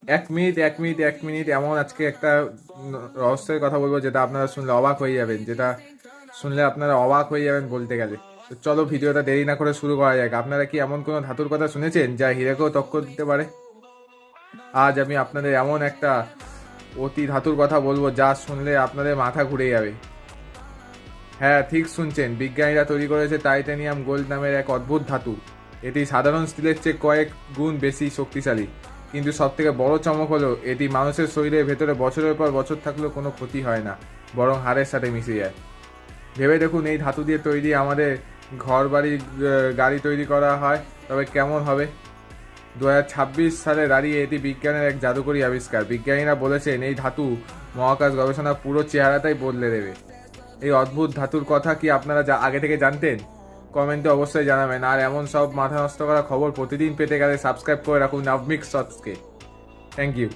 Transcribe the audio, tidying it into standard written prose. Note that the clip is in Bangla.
এক মিনিট এমন আজকে একটা রহস্যের কথা বলবো যেটা আপনারা শুনলে অবাক হয়ে যাবেন, যেটা শুনলে আপনারা অবাক হয়ে যাবেন বলতে গেলে। তো চলো ভিডিওটা দেরি না করে শুরু করা যাক। আপনারা কি এমন কোনো ধাতুর কথা শুনেছেন যা হীরাকেও টক্কর দিতে পারে? আজ আমি আপনাদের এমন একটা অতি ধাতুর কথা বলবো যা শুনলে আপনাদের মাথা ঘুরে যাবে। হ্যাঁ, ঠিক শুনছেন, বিজ্ঞানীরা তৈরি করেছে টাইটানিয়াম গোল্ড নামের এক অদ্ভুত ধাতু। এটি সাধারণ স্টিলের চেয়ে কয়েক গুণ বেশি শক্তিশালী, কিন্তু সব থেকে বড় চমক হলো এটি মানুষের শরীরের ভেতরে বছরের পর বছর থাকলেও কোনো ক্ষতি হয় না, বরং হাড়ের সাথে মিশে যায়। ভেবে দেখুন, এই ধাতু দিয়ে তৈরি আমাদের ঘর বাড়ি, গাড়ি তৈরি করা হয়, তবে কেমন হবে? 2026 সালে দাঁড়িয়ে এটি বিজ্ঞানের এক জাদুকরী আবিষ্কার। বিজ্ঞানীরা বলেছেন এই ধাতু মহাকাশ গবেষণার পুরো চেহারাটাই বদলে দেবে। এই অদ্ভুত ধাতুর কথা কি আপনারা আগে থেকে জানতেন? কমেন্টে অবশ্যই জানাবেন। আর এমন সব মাথা নষ্ট করা খবর প্রতিদিন পেতে গেলে সাবস্ক্রাইব করে রাখুন নাভমিক্স শর্টসকে। Thank you.